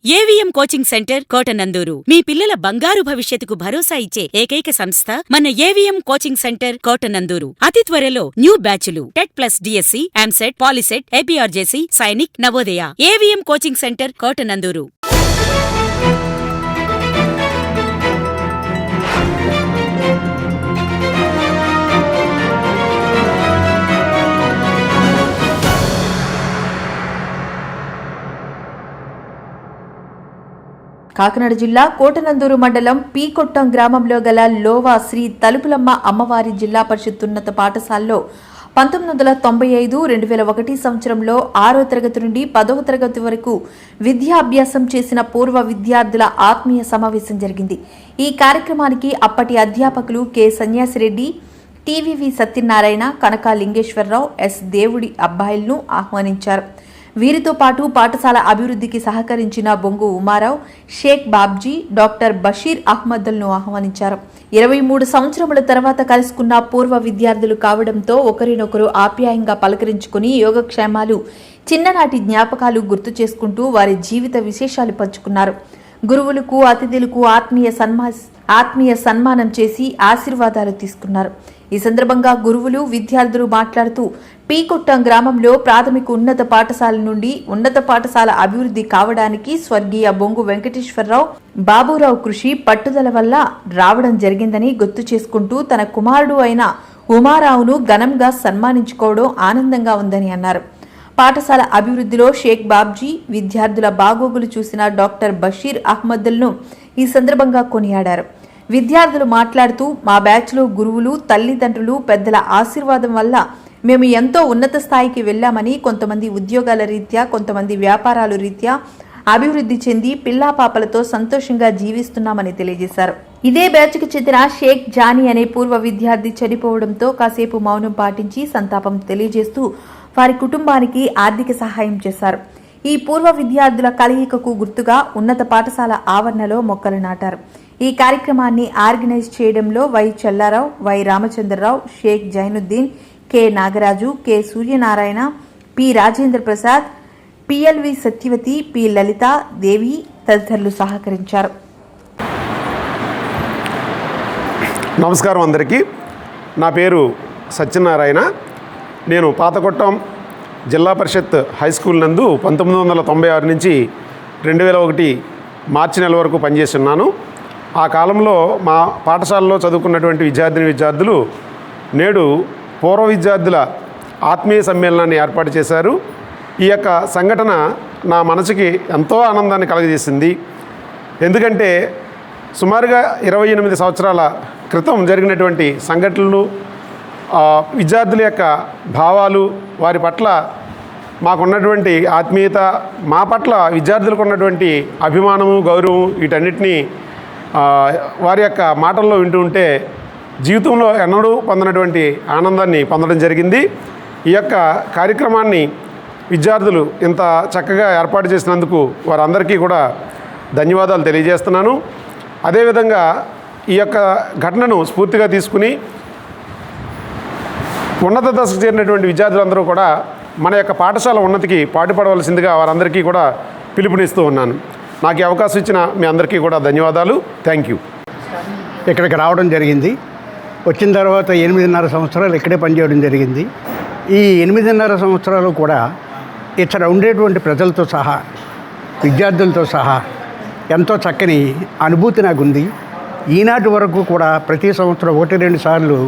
AVM coaching centre Kotananduru మీ పిల్లల బంగారు భవిష్యత్తుకు భరోసా ఇచ్చే ఏకైక సంస్థ మన ఏవిఎం కోచింగ్ సెంటర్ కోటనందూరు. అతి త్వరలో న్యూ బ్యాచ్లు TET plus DSC, EAMCET, POLYCET, APRJC, Sainik, Navodaya. AVM coaching centre Kotananduru. Kakinada జిల్లా కోటనందూరు మండలం పీకొట్టం గ్రామంలో గల లోవా శ్రీ తలుపులమ్మ అమ్మవారి జిల్లా పరిషత్ ఉన్నత పాఠశాలలో 1995-2001 సంవత్సరంలో 6వ తరగతి నుండి 10వ తరగతి వరకు విద్యాభ్యాసం చేసిన పూర్వ విద్యార్థుల ఆత్మీయ సమావేశం జరిగింది. ఈ కార్యక్రమానికి అప్పటి అధ్యాపకులు కె సన్యాసిరెడ్డి, టీవీవి సత్యనారాయణ, కనకా లింగేశ్వరరావు, ఎస్ దేవుడి అబ్బాయిలను ఆహ్వానించారు. వీరితో పాటు పాఠశాల అభివృద్ధికి సహకరించిన బొంగు ఉమారావు, షేక్ బాబ్జీ, డాక్టర్ బషీర్ అహ్మద్లను ఆహ్వానించారు. 23 సంవత్సరముల తర్వాత కలుసుకున్న పూర్వ విద్యార్థులు కావడంతో ఒకరినొకరు ఆప్యాయంగా పలకరించుకుని యోగక్షేమాలు, చిన్ననాటి జ్ఞాపకాలు గుర్తు చేసుకుంటూ వారి జీవిత విశేషాలు పంచుకున్నారు. గురువులకు, అతిథులకు ఆత్మీయ సన్మానం చేసి ఆశీర్వాదాలు తీసుకున్నారు. ఈ సందర్భంగా గురువులు, విద్యార్థులు మాట్లాడుతూ పీకొట్టం గ్రామంలో ప్రాథమిక ఉన్నత పాఠశాల నుండి ఉన్నత పాఠశాల అభివృద్ధి కావడానికి స్వర్గీయ బొంగు వెంకటేశ్వరరావు, బాబురావు కృషి, పట్టుదల వల్ల రావడం జరిగిందని గుర్తు చేసుకుంటూ తన కుమారుడు అయిన ఉమారావును ఘనంగా సన్మానించుకోవడం ఆనందంగా ఉందని అన్నారు. పాఠశాల అభివృద్ధిలో షేక్ బాబ్జీ, విద్యార్థుల బాగోగులు చూసిన డాక్టర్ బషీర్ అహ్మద్లను ఈ సందర్భంగా కొనియాడారు. విద్యార్థులు మాట్లాడుతూ మా బ్యాచ్లో గురువులు, తల్లిదండ్రులు, పెద్దల ఆశీర్వాదం వల్ల మేము ఎంతో ఉన్నత స్థాయికి వెళ్లామని, కొంతమంది ఉద్యోగాల రీత్యా, కొంతమంది వ్యాపారాల రీత్యా అభివృద్ధి చెంది పిల్లాపాపలతో సంతోషంగా జీవిస్తున్నామని తెలియజేశారు. ఇదే బ్యాచ్కు చెందిన షేక్ జానీ అనే పూర్వ విద్యార్థి చనిపోవడంతో కాసేపు మౌనం పాటించి సంతాపం తెలియజేస్తూ వారి కుటుంబానికి ఆర్థిక సహాయం చేశారు. ఈ పూర్వ విద్యార్థుల కలయికకు గుర్తుగా ఉన్నత పాఠశాల ఆవరణలో మొక్కలు నాటారు. ఈ కార్యక్రమాన్ని ఆర్గనైజ్ చేయడంలో Y Chellarao, Y Ramachandrarao, Shaik Zainuddin, K Nagaraju, K Suryanarayana, P Rajendra Prasad, PLV Satyavathi, P Lalitha Devi తదితరులు సహకరించారు. నమస్కారం అందరికీ. నా పేరు సత్యనారాయణ. నేను పాతకొట్టం జిల్లా పరిషత్ హై స్కూల్ నందు 1996 నుంచి 2001 మార్చి నెల వరకు పనిచేస్తున్నాను. ఆ కాలంలో మా పాఠశాలలో చదువుకున్నటువంటి విద్యార్థులు నేడు పూర్వ విద్యార్థుల ఆత్మీయ సమ్మేళనాన్ని ఏర్పాటు చేశారు. ఈ యొక్క సంఘటన నా మనసుకి ఎంతో ఆనందాన్ని కలుగజేసింది. ఎందుకంటే సుమారుగా 28 సంవత్సరాల క్రితం జరిగినటువంటి సంఘటనలు, విద్యార్థుల యొక్క భావాలు, వారి పట్ల మాకున్నటువంటి ఆత్మీయత, మా పట్ల విద్యార్థులకు ఉన్నటువంటి అభిమానము, గౌరవం, వీటన్నిటినీ వారి యొక్క మాటల్లో వింటూ ఉంటే జీవితంలో ఎన్నడూ పొందినటువంటి ఆనందాన్ని పొందడం జరిగింది. ఈ యొక్క కార్యక్రమాన్ని విద్యార్థులు ఇంత చక్కగా ఏర్పాటు చేసినందుకు వారందరికీ కూడా ధన్యవాదాలు తెలియజేస్తున్నాను. అదేవిధంగా ఈ యొక్క ఘటనను స్ఫూర్తిగా తీసుకుని ఉన్నత దశకు చేరినటువంటి విద్యార్థులందరూ కూడా మన యొక్క పాఠశాల ఉన్నతికి పాటుపడవలసిందిగా వారందరికీ కూడా పిలుపునిస్తూ ఉన్నాను. నాకు ఈ అవకాశం ఇచ్చిన మీ అందరికీ కూడా ధన్యవాదాలు. Thank you. ఇక్కడికి రావడం జరిగింది. వచ్చిన తర్వాత 8.5 సంవత్సరాలు ఇక్కడే పనిచేయడం జరిగింది. ఈ 8.5 సంవత్సరాలు కూడా ఇక్కడ ఉండేటువంటి ప్రజలతో సహా, విద్యార్థులతో సహా ఎంతో చక్కని అనుభూతి నాకు ఉంది. ఈనాటి వరకు కూడా ప్రతి సంవత్సరం 1-2 సార్లు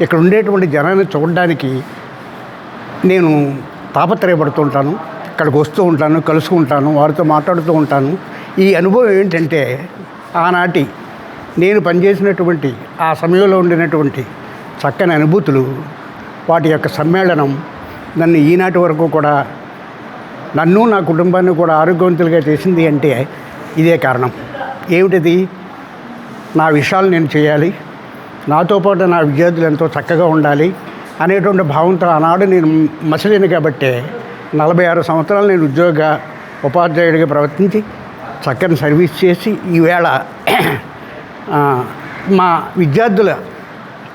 ఇక్కడ ఉండేటువంటి జనాన్ని చూడడానికి నేను తాపత్రయపడుతూ ఉంటాను. ఇక్కడికి వస్తూ ఉంటాను, కలుసుకుంటాను, వారితో మాట్లాడుతూ ఉంటాను. ఈ అనుభవం ఏంటంటే ఆనాటి నేను పనిచేసినటువంటి ఆ సమయంలో ఉండినటువంటి చక్కని అనుభూతులు, వాటి యొక్క సమ్మేళనం నన్ను ఈనాటి వరకు కూడా, నన్ను నా కుటుంబాన్ని కూడా ఆరోగ్యవంతులుగా చేసింది అంటే ఇదే కారణం. ఏమిటిది? నా విషయాలు నేను చేయాలి, నాతో పాటు నా విద్యార్థులు ఎంతో చక్కగా ఉండాలి అనేటువంటి భావంతో ఆనాడు నేను మసలిను. కాబట్టి 46 సంవత్సరాలు నేను ఉపాధ్యాయుడిగా ప్రవర్తించి చక్కని సర్వీస్ చేసి ఈవేళ మా విద్యార్థుల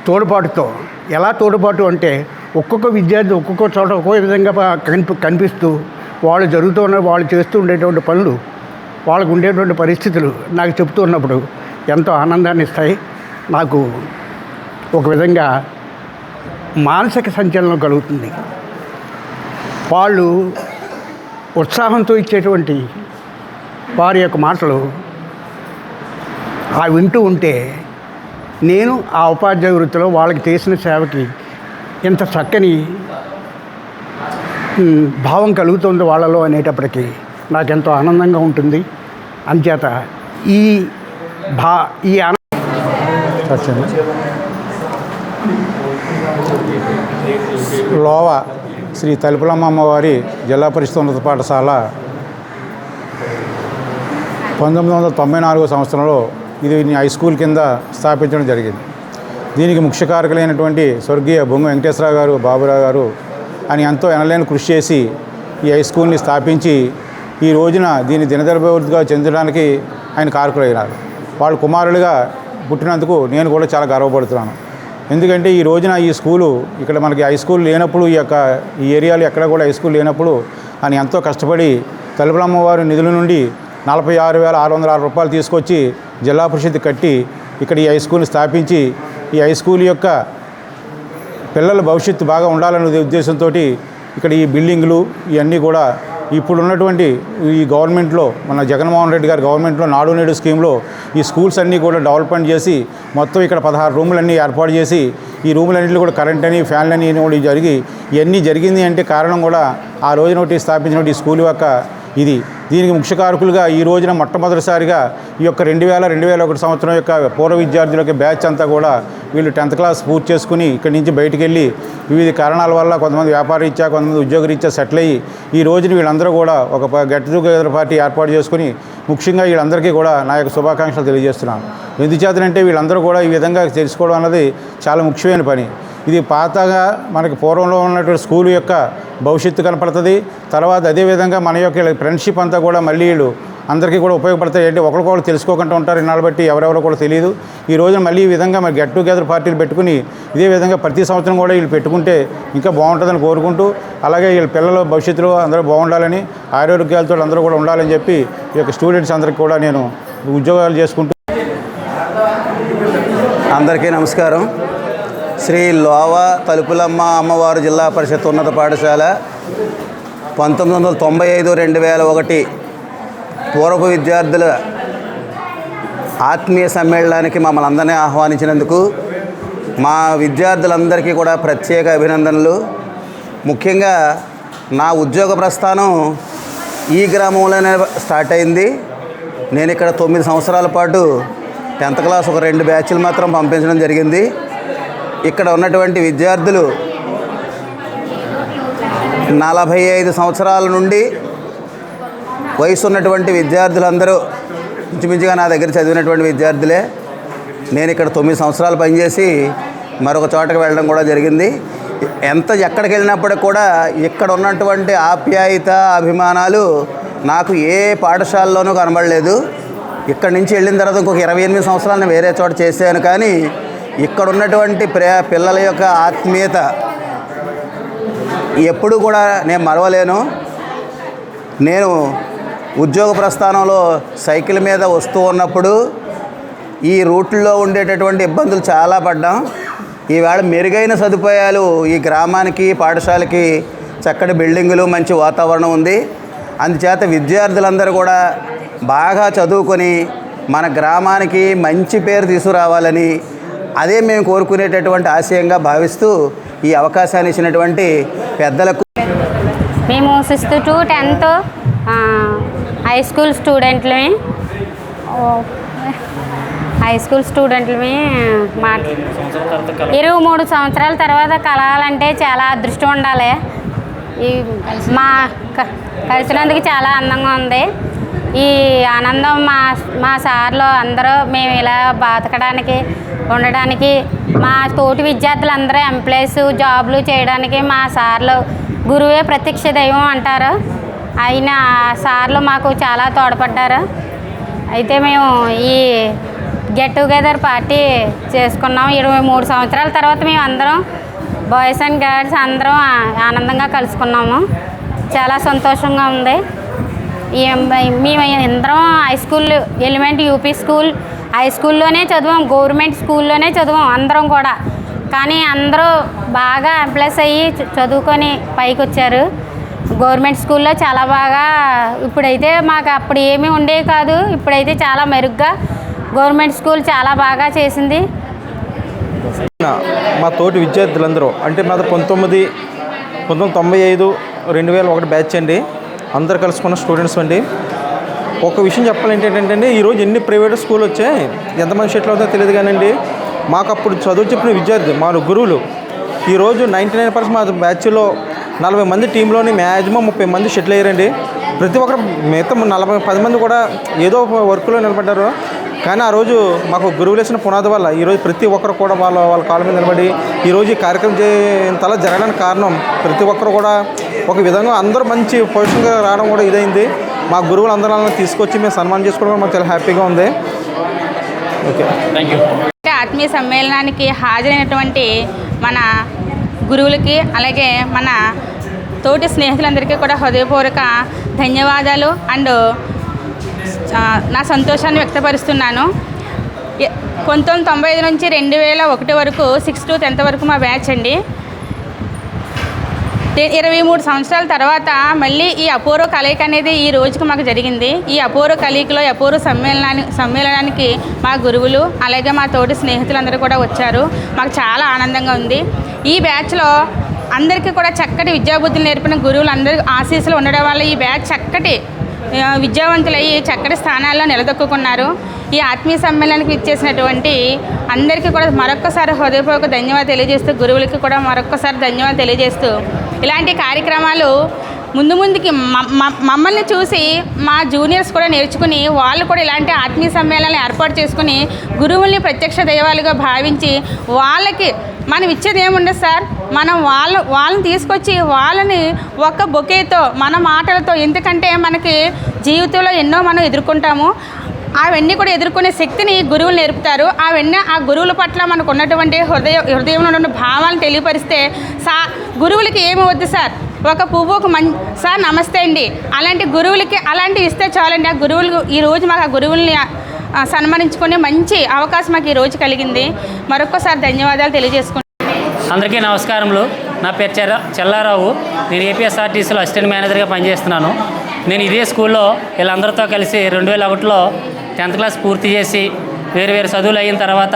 తోడ్పాటుతో, ఎలా తోడ్పాటు అంటే ఒక్కొక్క విద్యార్థి ఒక్కొక్క చోట ఒక్కో విధంగా కనిపిస్తూ వాళ్ళు చేస్తూ ఉండేటువంటి పనులు వాళ్ళకు ఉండేటువంటి పరిస్థితులు నాకు చెప్తూ ఉన్నప్పుడు ఎంతో ఆనందాన్ని ఇస్తాయి. నాకు ఒక విధంగా మానసిక సంచలనం కలుగుతుంది. వాళ్ళు ఉత్సాహంతో ఇచ్చేటువంటి వారి యొక్క మాటలు ఆ వింటూ ఉంటే నేను ఆ ఉపాధ్యాయ వృత్తిలో వాళ్ళకి చేసిన సేవకి ఇంత చక్కని భావం కలుగుతుంది వాళ్ళలో అనేటప్పటికీ నాకెంతో ఆనందంగా ఉంటుంది. అంచేత ఈ లోవ శ్రీ తలుపులమ్మ అమ్మవారి జిల్లా పరిషత్ ఉన్నత పాఠశాల 1994 సంవత్సరంలో ఇది హై స్కూల్ కింద స్థాపించడం జరిగింది. దీనికి ముఖ్య కారకులైనటువంటి స్వర్గీయ బొమ్మ వెంకటేశ్వరరావు గారు, బాబురావు గారు అని ఎంతో ఎనలేని కృషి చేసి ఈ హై స్కూల్ని స్థాపించి ఈ రోజున దీన్ని దినదర్భివృద్ధిగా చెందడానికి ఆయన కారకులైనారు. వాళ్ళ కుమారులుగా పుట్టినందుకు నేను కూడా చాలా గర్వపడుతున్నాను. ఎందుకంటే ఈ రోజున ఈ స్కూలు ఇక్కడ మనకి హై స్కూల్ లేనప్పుడు ఈ ఏరియాలో ఎక్కడ కూడా హై స్కూల్ లేనప్పుడు ఆయన ఎంతో కష్టపడి తలుపులమ్మవారి నిధుల నుండి 46,606 రూపాయలు తీసుకొచ్చి జిల్లా పరిషత్ కట్టి ఇక్కడ ఈ హై స్కూల్ని స్థాపించి ఈ హై స్కూల్ యొక్క పిల్లల భవిష్యత్తు బాగా ఉండాలనే ఉద్దేశంతో ఇక్కడ ఈ బిల్డింగ్లు ఇవన్నీ కూడా ఇప్పుడు ఉన్నటువంటి ఈ గవర్నమెంట్లో మన జగన్మోహన్ రెడ్డి గారి గవర్నమెంట్లో నాడు నేడు స్కీమ్లో ఈ స్కూల్స్ అన్నీ కూడా డెవలప్మెంట్ చేసి మొత్తం ఇక్కడ 16 రూములన్నీ ఏర్పాటు చేసి ఈ రూములన్నింటిలో కూడా కరెంట్ అని ఫ్యాన్లు అని కూడా జరిగి ఇవన్నీ జరిగింది అంటే కారణం కూడా ఆ రోజున స్థాపించిన ఈ స్కూల్ యొక్క దీనికి ముఖ్య కారకులుగా ఈ రోజున మొట్టమొదటిసారిగా ఈ యొక్క 2001 సంవత్సరం యొక్క పూర్వ విద్యార్థుల బ్యాచ్ అంతా కూడా వీళ్ళు 10th క్లాస్ పూర్తి చేసుకుని ఇక్కడి నుంచి బయటికి వెళ్ళి వివిధ కారణాల వల్ల కొంతమంది వ్యాపారరీత్యా, కొంతమంది ఉద్యోగరీత్యా సెటిల్ అయ్యి ఈ రోజున వీళ్ళందరూ కూడా ఒక గెట్ టుగెదర్ పార్టీ ఏర్పాటు చేసుకుని ముఖ్యంగా వీళ్ళందరికీ కూడా నా యొక్క శుభాకాంక్షలు తెలియజేస్తున్నాను. ఎందుచేతనంటే వీళ్ళందరూ కూడా ఈ విధంగా తెలుసుకోవడం అన్నది చాలా ముఖ్యమైన పని. ఇది పాతగా మనకి పూర్వంలో ఉన్నటువంటి స్కూల్ యొక్క భవిష్యత్తు కనపడుతుంది. తర్వాత అదేవిధంగా మన యొక్క ఫ్రెండ్షిప్ అంతా కూడా మళ్ళీ వీళ్ళు అందరికీ కూడా ఉపయోగపడతాయి. అంటే ఒకరికొకరు తెలుసుకోకుండా ఉంటారు. ఇన్నాళ్ళు బట్టి ఎవరెవరో కూడా తెలియదు. ఈ రోజున మళ్ళీ ఈ విధంగా మరి గెట్ టుగెదర్ పార్టీలు పెట్టుకుని ఇదే విధంగా ప్రతి సంవత్సరం కూడా వీళ్ళు పెట్టుకుంటే ఇంకా బాగుంటుందని కోరుకుంటూ, అలాగే వీళ్ళ పిల్లల భవిష్యత్తులో అందరూ బాగుండాలని, ఆరోగ్యాలతో అందరూ కూడా ఉండాలని చెప్పి ఈ యొక్క స్టూడెంట్స్ అందరికీ కూడా నేను ఉద్యోగాలు చేసుకుంటూ. అందరికీ నమస్కారం. శ్రీ లోవ తలుపులమ్మ అమ్మవారు జిల్లా పరిషత్ ఉన్నత పాఠశాల 1995-2001 పూర్వపు విద్యార్థుల ఆత్మీయ సమ్మేళనానికి మమ్మల్ని అందరినీ ఆహ్వానించినందుకు మా విద్యార్థులందరికీ కూడా ప్రత్యేక అభినందనలు. ముఖ్యంగా నా ఉద్యోగ ప్రస్థానం ఈ గ్రామంలోనే స్టార్ట్ అయింది. నేను ఇక్కడ 9 సంవత్సరాల పాటు 10th క్లాస్ ఒక 2 బ్యాచ్లు మాత్రం పంపించడం జరిగింది. ఇక్కడ ఉన్నటువంటి విద్యార్థులు 45 సంవత్సరాల నుండి వయసు ఉన్నటువంటి విద్యార్థులందరూ ఇంచుమించుగా నా దగ్గర చదివినటువంటి విద్యార్థులే. నేను ఇక్కడ 9 సంవత్సరాలు పనిచేసి మరొక చోటకి వెళ్ళడం కూడా జరిగింది. ఎక్కడికి వెళ్ళినప్పటికి కూడా ఇక్కడ ఉన్నటువంటి ఆప్యాయత, అభిమానాలు నాకు ఏ పాఠశాలలోనూ కనబడలేదు. ఇక్కడి నుంచి వెళ్ళిన తర్వాత ఇంకొక 28 సంవత్సరాలను వేరే చోట చేశాను. కానీ ఇక్కడ ఉన్నటువంటి పిల్లల యొక్క ఆత్మీయత ఎప్పుడు కూడా నేను మరవలేను. నేను ఉద్యోగ ప్రస్థానంలో సైకిల్ మీద వస్తూ ఉన్నప్పుడు ఈ రూట్లో ఉండేటటువంటి ఇబ్బందులు చాలా పడ్డాం. ఈవేళ మెరుగైన సదుపాయాలు ఈ గ్రామానికి, పాఠశాలకి చక్కటి బిల్డింగులు, మంచి వాతావరణం ఉంది. అందుచేత విద్యార్థులందరూ కూడా బాగా చదువుకొని మన గ్రామానికి మంచి పేరు తీసుకురావాలని, అదే మేము కోరుకునేటటువంటి ఆశయంగా భావిస్తూ ఈ అవకాశాన్ని ఇచ్చినటువంటి పెద్దలకు. మేము 6th to 10th high school స్టూడెంట్లమే 23 సంవత్సరాల తర్వాత కలవాలంటే చాలా అదృష్టం ఉండాలి. కలిసినందుకు చాలా ఆనందంగా ఉంది. ఈ ఆనందం మా సార్లు అందరూ మేము ఇలా బతకడానికి, ఉండడానికి, మా తోటి విద్యార్థులందరూ ఎంప్లాయీస్ జాబ్లు చేయడానికి మా సార్లు గురువే ప్రత్యక్ష దైవం అంటారు. అయిన సార్లు మాకు చాలా తోడ్పడ్డారు. అయితే మేము ఈ గెట్ టుగెదర్ పార్టీ చేసుకున్నాం. 23 సంవత్సరాల తర్వాత మేము అందరం బాయ్స్ అండ్ గర్ల్స్ అందరం ఆనందంగా కలుసుకున్నాము. చాలా సంతోషంగా ఉంది. మేము అందరం high school elementary UP school high స్కూల్లోనే చదివాం, గవర్నమెంట్ స్కూల్లోనే చదివాం అందరం కూడా. కానీ అందరూ బాగా ఎంప్లాయ్స్ అయ్యి చదువుకొని పైకి వచ్చారు. గవర్నమెంట్ స్కూల్లో చాలా బాగా, ఇప్పుడైతే మాకు అప్పుడు ఏమీ ఉండేవి కాదు, ఇప్పుడైతే చాలా మెరుగ్గా గవర్నమెంట్ స్కూల్ చాలా బాగా చేసింది. మా తోటి విద్యార్థులందరూ అంటే మాది 1995 2001 బ్యాచ్ అండి. అందరు కలుసుకున్న స్టూడెంట్స్ అండి. ఒక విషయం చెప్పాలంటే ఏంటంటే ఈరోజు ఎన్ని ప్రైవేట్ స్కూల్ వచ్చాయి, ఎంతమంది సెటిల్ అవుతుందో తెలియదు కానండి, మాకు అప్పుడు చదువు చెప్పిన విద్యార్థి మా గురువులు ఈరోజు 99% మా బ్యాచ్లో 40 మంది టీంలోని మ్యాక్సిమం 30 మంది సెటిల్ అయ్యారండి. ప్రతి ఒక్కరు మిగతా 10 మంది కూడా ఏదో వర్క్లో నిలబడ్డారు. కానీ ఆ రోజు మాకు గురువులు వేసిన పునాది వల్ల ఈరోజు ప్రతి ఒక్కరు కూడా వాళ్ళ కాళ్ళ మీద నిలబడి ఈరోజు ఈ కార్యక్రమం ఇంతలా జరగడానికి కారణం ప్రతి ఒక్కరు కూడా ఒక విధంగా అందరూ మంచి పొజిషన్గా రావడం కూడా ఇదైంది. మా గురువులు అందరూ తీసుకొచ్చి మేము సన్మానం చేసుకోవడం మాకు చాలా హ్యాపీగా ఉంది. Okay, thank you. ఆత్మీయ సమ్మేళనానికి హాజరైనటువంటి మన గురువులకి అలాగే మన తోటి స్నేహితులందరికీ కూడా హృదయపూర్వక ధన్యవాదాలు అండ్ నా సంతోషాన్ని వ్యక్తపరుస్తున్నాను. 1995 నుంచి 2001 వరకు 6 to 10th వరకు మా బ్యాచ్ అండి. 23 సంవత్సరాల తర్వాత మళ్ళీ ఈ అపూర్వ కలయిక అనేది ఈ రోజుకి మాకు జరిగింది. ఈ అపూర్వ కలయికలో అపూర్వ సమ్మేళనానికి మా గురువులు అలాగే మా తోటి స్నేహితులందరూ కూడా వచ్చారు. మాకు చాలా ఆనందంగా ఉంది. ఈ బ్యాచ్లో అందరికీ కూడా చక్కటి విద్యాబుద్ధులు నేర్పిన గురువులు అందరి ఆశీస్సులు ఉండడం వల్ల ఈ బ్యాచ్ చక్కటి విద్యావంతులయ్యి చక్కటి స్థానాల్లో నిలదొక్కున్నారు. ఈ ఆత్మీయ సమ్మేళనానికి ఇచ్చేసినటువంటి అందరికీ కూడా మరొక్కసారి హృదయపూర్వక ధన్యవాదాలు తెలియజేస్తూ, గురువులకి కూడా మరొక్కసారి ధన్యవాదాలు తెలియజేస్తూ, ఇలాంటి కార్యక్రమాలు ముందుకి మమ్మల్ని చూసి మా జూనియర్స్ కూడా నేర్చుకుని వాళ్ళు కూడా ఇలాంటి ఆత్మీయ సమ్మేళనాలు ఏర్పాటు చేసుకుని గురువుల్ని ప్రత్యక్ష దైవాలుగా భావించి వాళ్ళకి మనం ఇచ్చేది ఏముండదు సార్, మనం వాళ్ళని తీసుకొచ్చి వాళ్ళని ఒక బొకేతో మన మాటలతో, ఎందుకంటే మనకి జీవితంలో ఎన్నో మనం ఎదుర్కొంటాము, అవన్నీ కూడా ఎదుర్కొనే శక్తిని గురువులు నేర్పుతారు. అవన్నీ ఆ గురువుల పట్ల మనకు ఉన్నటువంటి హృదయంలో ఉన్న భావాలను తెలియపరిస్తే గురువులకి ఏమి వద్దు సార్, ఒక పువ్వు ఒక సార్ నమస్తే అండి, అలాంటి గురువులకి అలాంటివి ఇస్తే చాలండి. ఆ గురువులు ఈరోజు మాకు ఆ గురువుల్ని సన్మానించుకునే మంచి అవకాశం మాకు ఈ రోజు కలిగింది. మరొక్కసారి ధన్యవాదాలు తెలియజేసుకుంటాను. అందరికీ నమస్కారములు. నా పేరు చెల్లారావు. నేను ఏపీఎస్ఆర్టీసీలో అసిస్టెంట్ మేనేజర్గా పనిచేస్తున్నాను. నేను ఇదే స్కూల్లో వీళ్ళందరితో కలిసి 2001లో 10th క్లాస్ పూర్తి చేసి వేరు చదువులు అయిన తర్వాత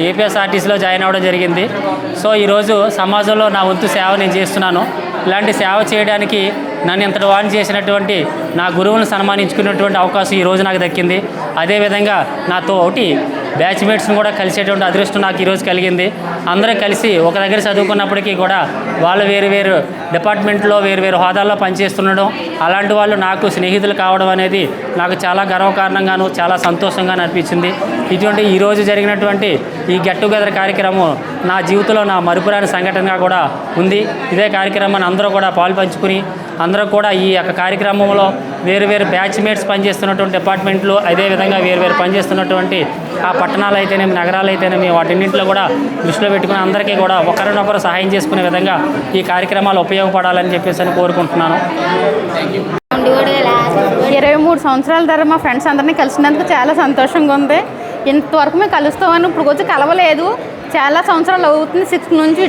ఏపీఎస్ఆర్టీసీలో జాయిన్ అవ్వడం జరిగింది. సో ఈరోజు సమాజంలో నా వంతు సేవ నేను చేస్తున్నాను. ఇలాంటి సేవ చేయడానికి నన్ను ఇంతటి వాడిని చేసినటువంటి నా గురువులను సన్మానించుకునేటువంటి అవకాశం ఈరోజు నాకు దక్కింది. అదేవిధంగా నా తోటి బ్యాచ్మేట్స్ని కూడా కలిసేటువంటి అదృష్టం నాకు ఈరోజు కలిగింది. అందరూ కలిసి ఒక దగ్గర చదువుకున్నప్పటికీ కూడా వాళ్ళు వేరు డిపార్ట్మెంట్లో వేరు హోదాల్లో పనిచేస్తుండడం, అలాంటి వాళ్ళు నాకు స్నేహితులు కావడం అనేది నాకు చాలా గర్వకారణంగాను చాలా సంతోషంగాను అనిపించింది. ఇటువంటి ఈరోజు జరిగినటువంటి ఈ గెట్ టుగెదర్ కార్యక్రమం నా జీవితంలో నా మరుపురాని సంఘటనగా కూడా ఉంది. ఇదే కార్యక్రమాన్ని అందరూ కూడా పాల్పంచుకుని అందరూ కూడా ఈ యొక్క కార్యక్రమంలో వేరు బ్యాచ్మేట్స్ పనిచేస్తున్నటువంటి డిపార్ట్మెంట్లు, అదేవిధంగా వేరు పనిచేస్తున్నటువంటి ఆ పట్టణాలు అయితేనేమి నగరాలు అయితేనేమి వాటిన్నింటిలో కూడా దృష్టిలో పెట్టుకుని అందరికీ కూడా ఒకరినొకరు సహాయం చేసుకునే విధంగా ఈ కార్యక్రమాలు ఉపయోగపడాలని చెప్పేసి కోరుకుంటున్నాను. 23 సంవత్సరాల తర్వాత మా ఫ్రెండ్స్ అందరినీ కలిసినందుకు చాలా సంతోషంగా ఉంది. ఇంతవరకు మేము కలుస్తామని ఇప్పుడు వచ్చి కలవలేదు, చాలా సంవత్సరాలు అవుతుంది. 6th నుంచి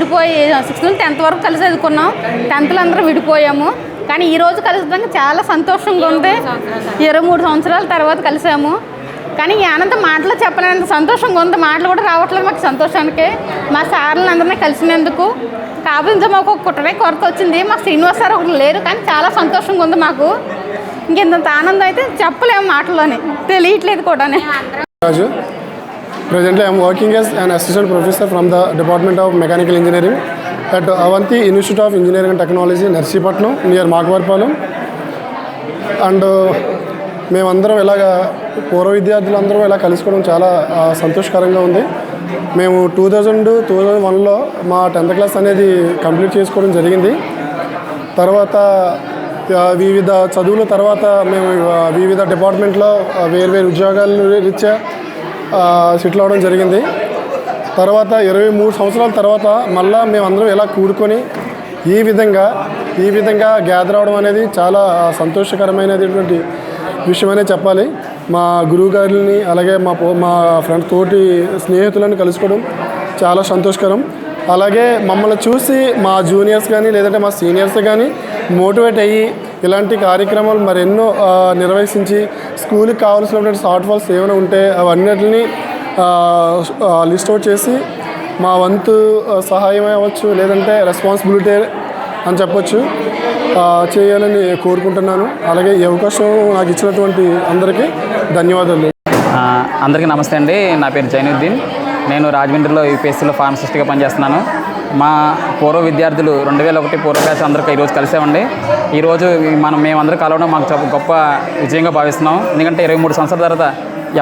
10th వరకు కలిసి చదువుకున్నాం. 10thలో అందరం విడిపోయాము. కానీ ఈరోజు కలుస్తానికి చాలా సంతోషంగా ఉంది. 23 సంవత్సరాల తర్వాత కలిసాము. కానీ ఈ ఆనందం మాటలో చెప్పలేనంత సంతోషంగా ఉంది. మాటలు కూడా రావట్లేదు మాకు సంతోషానికి. మా సార్లను అందరినీ కలిసినందుకు. కాకపోతే మాకు ఒక కుట్రే కొరత వచ్చింది, మాకు శ్రీనివాస్ సార్ ఒకటి లేరు. కానీ చాలా సంతోషంగా ఉంది మాకు. ఇంకెంత ఆనందం అయితే చెప్పలేము, మాటలోనే తెలియట్లేదు కూడా. Presently, I am working as an assistant professor from the Department of Mechanical Engineering at Avanti Institute of Engineering and Technology, Narsipatnam, near Magvarpalam. And మేమందరం ఇలాగ పూర్వ విద్యార్థులందరూ ఇలా కలుసుకోవడం చాలా సంతోషకరంగా ఉంది. మేము 2001లో మా 10th క్లాస్ అనేది కంప్లీట్ చేసుకోవడం జరిగింది. తర్వాత వివిధ చదువుల తర్వాత మేము వివిధ డిపార్ట్మెంట్లో వేరు ఉద్యోగాలు రీత్యా సెటిల్ అవ్వడం జరిగింది. తర్వాత 23 సంవత్సరాల తర్వాత మళ్ళీ మేమందరం ఇలా కూడుకొని ఈ విధంగా ఈ విధంగా గ్యాదర్ అవడం అనేది చాలా సంతోషకరమైనటువంటి విషయమనే చెప్పాలి. మా గురువు గారిని అలాగే మా ఫ్రెండ్స్ తోటి స్నేహితులను కలుసుకోవడం చాలా సంతోషకరం. అలాగే మమ్మల్ని చూసి మా జూనియర్స్ కానీ లేదంటే మా సీనియర్స్ కానీ మోటివేట్ అయ్యి ఇలాంటి కార్యక్రమాలు మరెన్నో నిర్వహించి స్కూల్కి కావాల్సినటువంటి షార్ట్ ఫాల్స్ ఏమైనా ఉంటే అవన్నిటిని లిస్ట్ అవుట్ చేసి మా వంతు సహాయం అవ్వచ్చు లేదంటే రెస్పాన్సిబిలిటీ అని చెప్పొచ్చు చేయాలని కోరుకుంటున్నాను. అలాగే ఈ అవకాశం నాకు ఇచ్చినటువంటి అందరికీ ధన్యవాదాలు. అందరికీ నమస్తే అండి. నా పేరు జైనుద్దీన్. నేను రాజమండ్రిలో యూపీఎస్సీలో ఫార్మసిస్ట్గా పనిచేస్తున్నాను. మా పూర్వ విద్యార్థులు 2001 పూర్వ బ్యాచ్ అందరికీ ఈరోజు కలిసామండి. ఈరోజు మేమందరం కలవడం మాకు గొప్ప విజయంగా భావిస్తున్నాం. ఎందుకంటే 23 సంవత్సరాల తర్వాత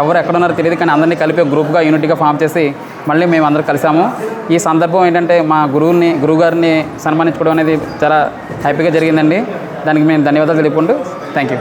ఎవరు ఎక్కడున్నారో తెలియదు, కానీ అందరినీ కలిపి గ్రూప్గా యూనిట్గా ఫామ్ చేసి మళ్ళీ మేము అందరం కలిసాము. ఈ సందర్భం ఏంటంటే మా గురువు గారిని సన్మానించుకోవడం అనేది చాలా హ్యాపీగా జరిగిందండి. దానికి మేము ధన్యవాదాలు తెలుపుకుంటూ థ్యాంక్ యూ.